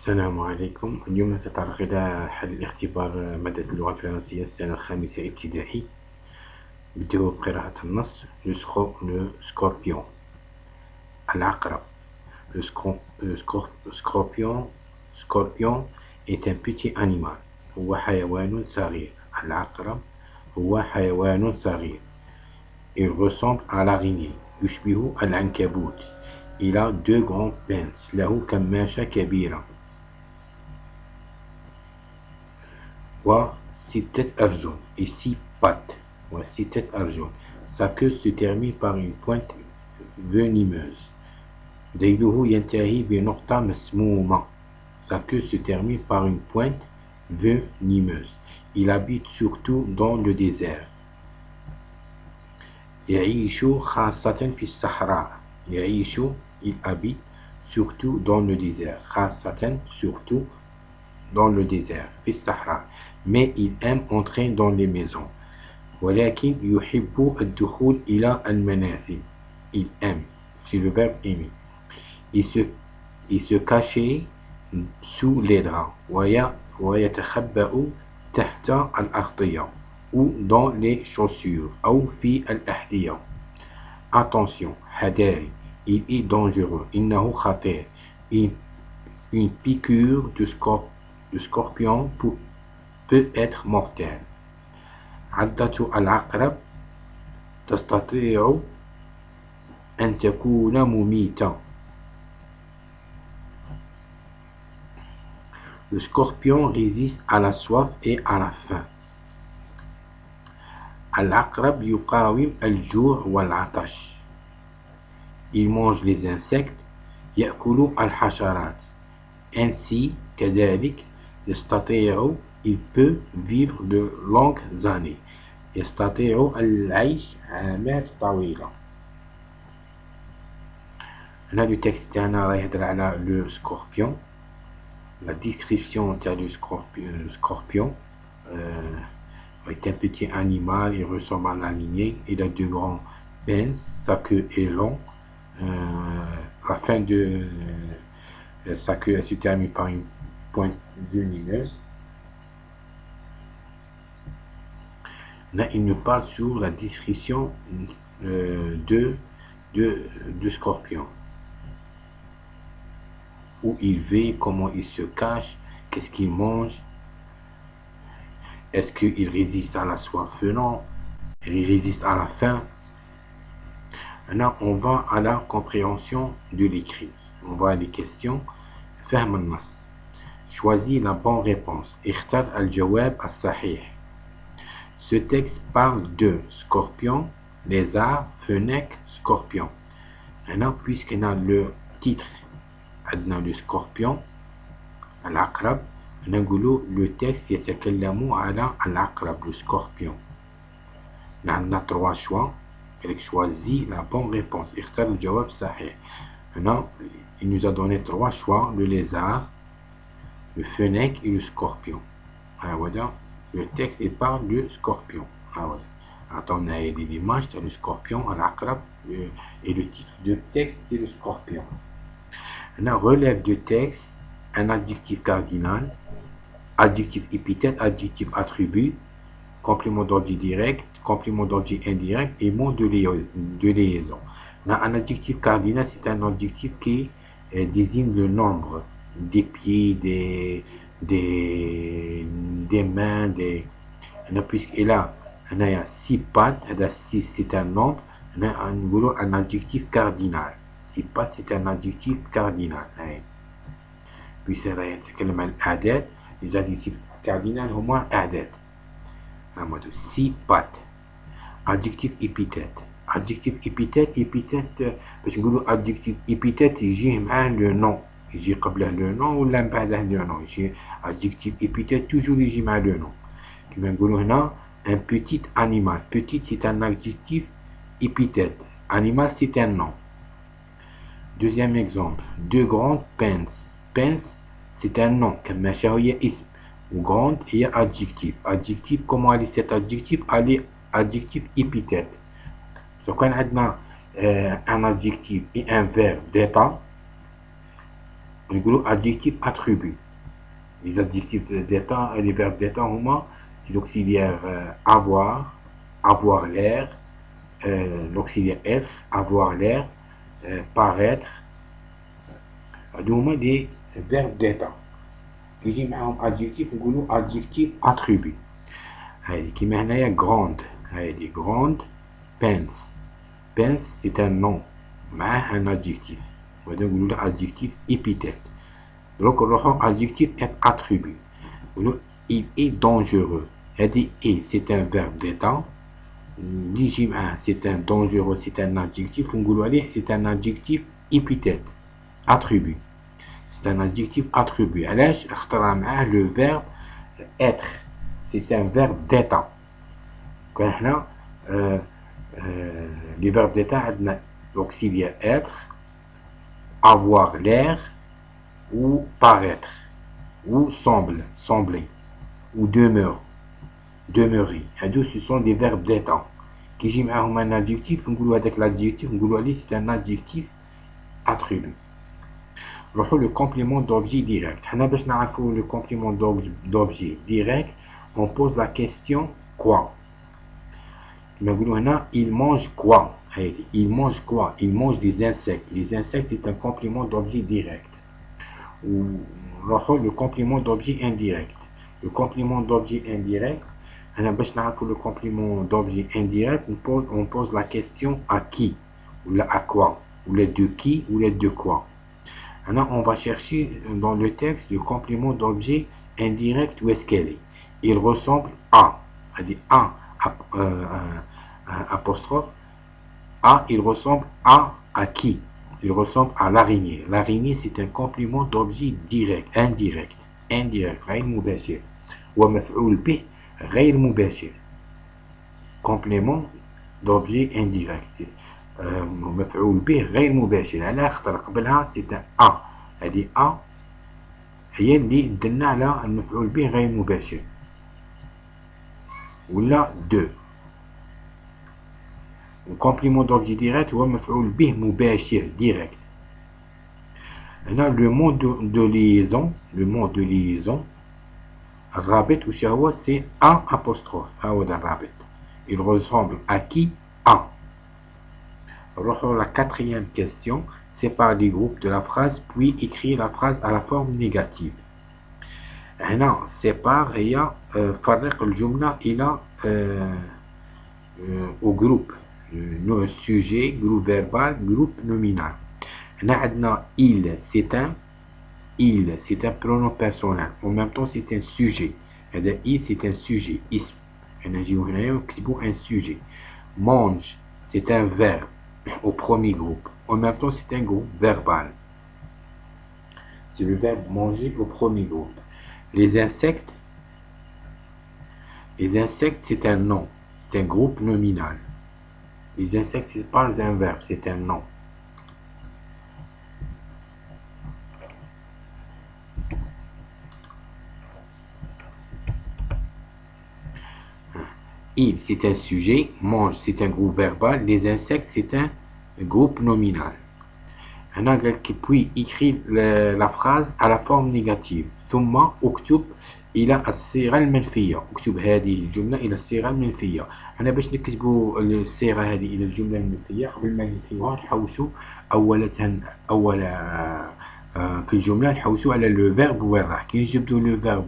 السلام عليكم. اليوم نتطرق إلى حل اختبار مادة اللغة الفرنسية السنة الخامسة ابتدائي. بدأوا بقراءة النص. لو سكوربيون، العقرب. سكوربيون est un petit animal. هو حيوان صغير. العقرب هو حيوان صغير. Il ressemble à l'araignée. يشبه العنكبوت. Il a deux grands pinces. له كماشة كبيرة. وستة أرجل et six pattes. وستة أرجل. Sa queue se termine par une pointe venimeuse. ذيله ينتهي بنقطة مسمومة. Sa queue se termine par une pointe venimeuse. Il habite surtout dans le désert. يعيش خاصة في الصحراء. يعيش il habite surtout dans le désert. خاصة surtout dans le désert في الصحراء. Mais il aime entrer dans les maisons. ولكن يحب الدخول إلى المنازل. Il aime, c'est le verbe aimer. Il se cachait sous les draps. ويتخبأ تحت الأغطية ou dans les chaussures أو في الأحذية. Attention, حذاري. Il est dangereux. إنه خطير. Une piqûre de scorpion peut être mortelle. عضة العقرب تستطيع أن تكون مميتة. Le scorpion résiste à la soif et à la faim. العقرب يقاوم الجوع والعطش. Il mange les insectes. يأكل الحشرات. Ainsi, كذلك, يستطيع, il peut vivre de longues années. يستطيع العيش عامات طويلة. هنا le texte تاعنا راه يهضر على le scorpion. La description du scorpion est un petit animal, il ressemble à l'araignée, il a deux grands pinces, sa queue est longue, la fin de sa queue se termine par une pointe venimeuse. Là, il nous parle sur la description de scorpion. Où il vit, comment il se cache, qu'est-ce qu'il mange, est-ce qu'il résiste à la soif? Non, il résiste à la faim. Maintenant, on va à la compréhension de l'écrit. On va à les questions. فهم النص. Choisis la bonne réponse. اختر الجواب الصحيح. Ce texte parle de scorpion, lézard, fenêtre, scorpion. Maintenant, puisqu'on a le titre, عندنا le scorpion, العقرب, نقولوا le texte يتكلم على العقرب, le scorpion. عندنا trois choix. Choisis la bonne réponse. اختر الجواب صحيح. Maintenant, il nous a donné trois choix, le lézard, le fennec et le scorpion. Voilà, le texte il parle du scorpion. Attends, on a des images, le scorpion, l'aqrab, et le titre du texte c'est le scorpion. On relève du texte un adjectif cardinal, adjectif épithète, adjectif attribut, complément d'ordre direct, complément d'ordre indirect et mot de liaison. Un adjectif cardinal, c'est un adjectif qui désigne le nombre des pieds, des mains, puisqu'il a 6 pattes, 6 c'est un nombre, un adjectif cardinal. 6 pattes c'est un adjectif cardinal. Puis c'est الأعداد, les adjectifs cardinaux au moins أعداد. 6 pattes. Adjectif épithète. Adjectif épithète, باش نقولوا adjectif épithète يجي معاه le nom, يجي قبله le nom ولا بعده le nom. يجي adjectif épithète toujours يجي مع le nom. كما نقولوا هنا un petit animal. Petit c'est un adjectif épithète. Animal c'est un nom. Deuxième exemple, deux grandes pinces. Pince c'est un nom. كماشة هي اسم. وgrande هي adjectif. Adjectif comment aller cet adjectif? Aller adjectif épithète. Donc on a un adjectif et un verbe d'état. نقولوا adjectif attribut. Les adjectifs d'état et les verbes d'état هما c'est l'auxiliaire avoir, avoir l'air, l'auxiliaire être, avoir l'air, paraître. هادو هما des verbes d'état. يجي معاهم adjectif نقولوا adjectif attribut. هادي كيما هنايا grande، هادي grande pince. Pince c'est un nom معاه un adjectif، وهذا نقولوا له adjectif épithète. Donc نروحو adjectif attribut. نقولوا il est dangereux. هادي est c'est un verbe d'état. اللي يجي معاه c'est un dangereux c'est un adjectif ونقولوا عليه c'est un adjectif épithète attribut. C'est un adjectif attribut. علاش اخترع معاه le verbe être. C'est un verbe d'état. كون هنا les verbes d'état عندنا l'auxiliaire être, avoir l'air ou paraître ou sembler ou demeurer. هادو ce sont des verbes d'état. كيجي معاهم un adjectif نقولوا هذاك l'adjectif نقولوا عليه c'est un adjectif attribut. نروحو le complément d'objet direct. حنا باش نعرفو le complément d'objet direct on pose la question quoi. كما نقولوا هنا il mange quoi. هادي il mange quoi. Il mange des insectes. Les insectes c'est un complément d'objet direct. Ou le complément d'objet indirect. Le complément d'objet indirect, باش نعرفوا le complément d'objet indirect, on pose la question à qui, ou à quoi, ou de qui, ou de quoi. Maintenant, on va chercher dans le texte le complément d'objet indirect, où est-ce qu'elle est. Il ressemble à, c'est-à-dire apostrophe, à, il ressemble à qui. Il ressemble à l'araignée. L'araignée, c'est un complément d'objet direct, indirect. غير مباشر. ومفعول به غير مباشر. Complément d'objet indirect. مفعول به غير مباشر. على خاطر قبلها c'est un A. هذه A هي اللي دلنا على المفعول به غير مباشر. ولا de. Le complément d'objet direct هو مفعول به مباشر direct. هنا le mot de liaison, le mot de liaison الرابط وش هو c'est A apostrophe. هذا الرابط. Il ressemble à qui? A. Alors la quatrième question, sépare les groupes de la phrase puis écrit la phrase à la forme négative. هنا sépare هي فرق الجملة إلى au groupe. Sujet, groupe verbal, groupe nominal. هنا عندنا il c'est un pronom personnel. En même temps c'est un sujet. هذا il c'est un sujet. اسم. هنا نجيو هنايا ونكتبو un sujet. Mange c'est un verbe au premier groupe. En même temps c'est un groupe verbal. C'est le verbe manger au premier groupe. Les insectes c'est un nom. C'est un groupe nominal. Les insectes c'est pas un verbe, c'est un nom. Il c'est un sujet, mange c'est un groupe verbal, les insectes c'est un groupe nominal. هنا قالك puis écrit la phrase à la forme négative. ثم اكتب إلى الصيغة المنفية. اكتب هذه الجملة إلى الصيغة المنفية. هنا باش نكتبوا الصيغة هذه إلى الجملة المنفية قبل ما نكتبوها نحوسوا أولا في الجملة نحوسوا على لو فيرب وين راح. كي نجبدوا لو فيرب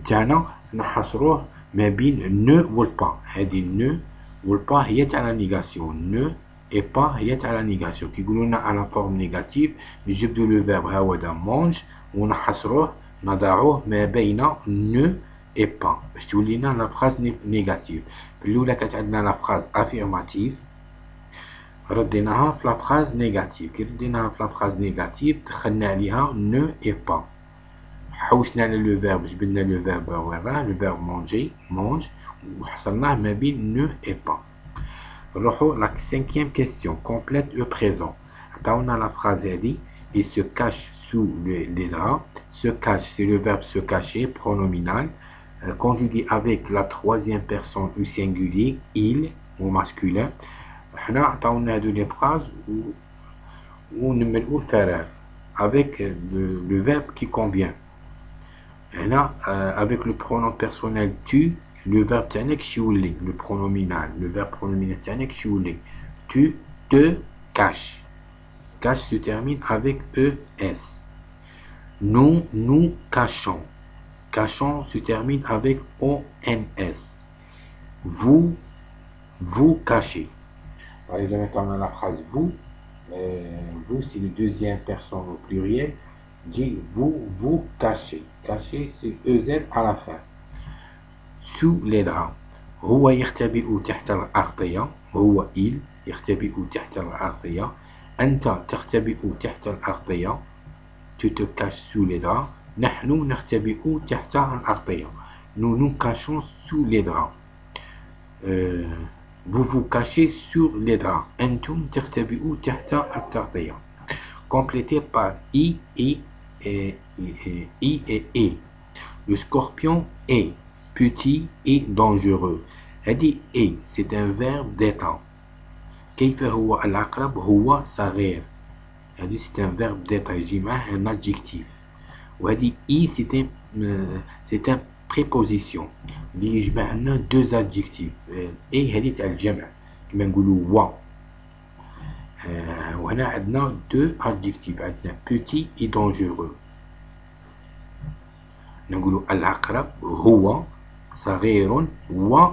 تاعنا نحصروه ما بين نو والبا. هذه نو والبا هي تاع لا نيغاسيون. نو et pas هي تاع لا نيغاسيون. كي يقولوا لنا على فورم نيجاتيف نجبدوا لو فيرب هذا مونج ونحصروه نضعوه ما بين نو et pas باش تولي لنا لا فراز نيجاتيف. في الاولى كانت عندنا لا فراز افيرماتيف رديناها في لا فراز نيجاتيف. كي رديناها في لا فراز نيجاتيف دخلنا عليها نو et pas. حوسنا على لو فيرب جبدنا لو فيرب وين راه لو فيرب مونجي مونج وحصلناه ما بين نو et pas. نروحو la cinquième question, complète le présent. عطاونا la phrase هذه il se cache sous les draps. Se cache c'est le verbe se cacher pronominal conjugué avec la troisième personne au singulier il au masculin. حنا عطاونا هذو لي phrases ونملؤوا الفراغ. avec le verbe qui convient. Et là, avec le pronom personnel tu, le verbe تاعنا كشيولي, le pronominal, le verbe pronominal تاعنا كشيولي. Tu te caches. Cache se termine avec ES. Nous nous cachons. Cachons se termine avec ONS. Vous vous cachez. Par exemple, on a la phrase vous. Vous, c'est le deuxième personne au pluriel. Dit vous vous cachez. Cacher, c'est EZ à la fin. Sous les draps. هو يختبئ تحت الأغطية. هو il يختبئ تحت الأغطية. أنت تختبئ تحت الأغطية. Tu te caches sous les draps. نحن نختبئ تحت الأغطية. Nous nous cachons sous les draps. Vous vous cachez sur les draps. أنتم تختبئوا تحت التغطية. Complété par I et E. Le scorpion est petit et dangereux. هذه est, c'est un verbe d'état. كيف هو العقرب؟ هو صغير. هذه c'est un verbe d'état, يجي معاه un adjectif. وهذه I c'est un préposition اللي يجمع لنا deux adjectifs. اي هذه تاع الجمع كما نقولوا و. وهنا عندنا deux adjectifs, عندنا petit et dangereux. نقولوا العقرب هو صغير و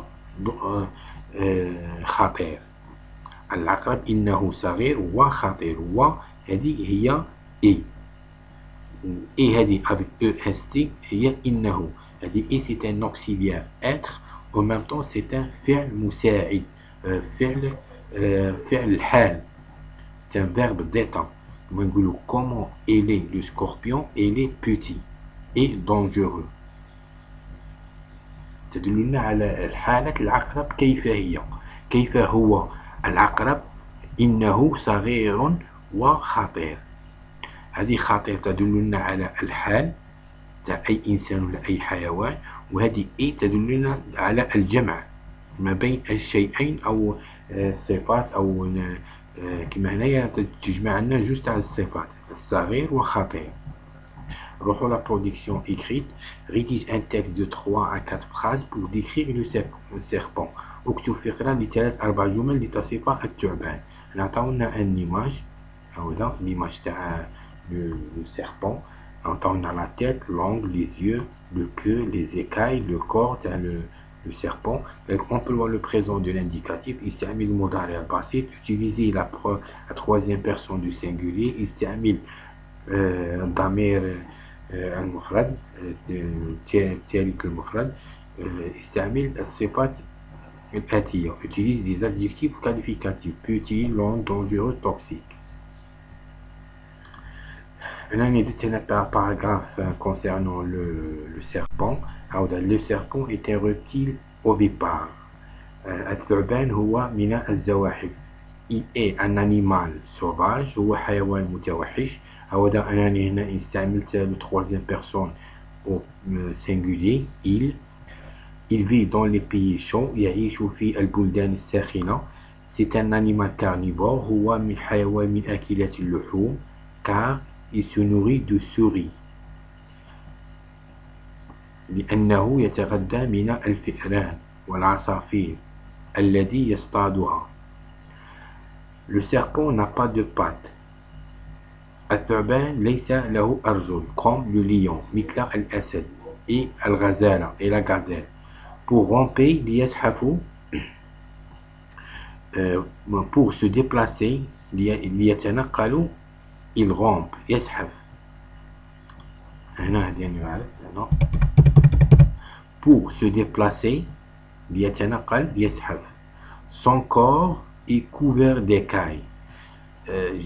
خطير. العقرب إنه صغير وخطير. وهذه هي اي. Et هذه avec EST هي إنه. هذه إي c'est un auxiliaire être. En même temps c'est un فعل مساعد. فعل الحال. C'est un verbe d'état. Comment il est le scorpion? Il est petit et dangereux. تدلنا على حالة العقرب كيف هي. كيف هو العقرب؟ إنه صغير وخطير. هذه خطير تدلنا على الحال تاع أي إنسان ولا أي حيوان. وهذه إي تدلنا على الجمع ما بين الشيئين أو صفات أو كما هنايا تجمع لنا جوج تاع الصفات الصغير وخطير. Reprends la production écrite. Rédige un texte de 3 à 4 phrases pour décrire le serpent. اكتب فقرة لثلاث أربع جمل لتصف الثعبان. نعطونا un image. هذا l'image تاع le serpent. نعطونا la tête, l'ongle, les yeux, le queue, les écailles, le corps تاع le serpent. On peut voir le présent de l'indicatif. يستعمل المضارع البسيط. Utiliser la troisième personne du singulier. يستعمل ضمير المفرد تارك المفرد. يستعمل الصفات الآتية. Utilise des adjectifs qualificatifs: petit, long, dangereux, toxique. Là, un paragraphe concernant le serpent. Le serpent est un reptile ovipare. الثعبان هو من الزواحف. Il est un animal sauvage. هو حيوان متوحش. أنا هنا استعملت le troisième personne au singulier. Il vit dans les pays chauds. يعيش في البلدان الساخنة. C'est un animal carnivore. هو من حيوان من أكلات اللحوم car il se nourrit de souris. لأنه يتغذى من الفئران والعصافير الذي يصطادها. Le serpent n'a pas de pattes. الثعبان ليس له أرجل comme le lion مثل الأسد et الغزالة et la gazelle. Pour ramper ليزحف. Pour se déplacer ليتنقل. Il rampe يزحف. هنا هنا pour se déplacer ليتنقل يزحف. Son corps est couvert d'écailles.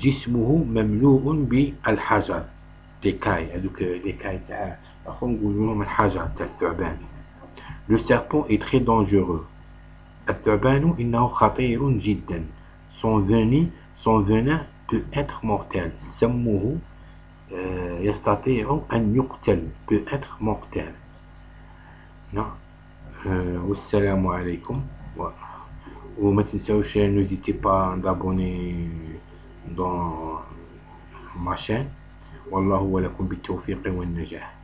جسمه مملوء بالحجر. d'écailles. هذوك l'écaille تاع نقولوا من الحجر تاع الثعبان. Le serpent est très dangereux. الثعبان إنه خطير جدا. Son venin peut être mortel. سمه يستطيع أن يقتل. peut être mortel. والسلام عليكم. وما تنسوش n'hésitez pas d'abonner dans ma chaîne والله ولكم بالتوفيق والنجاح.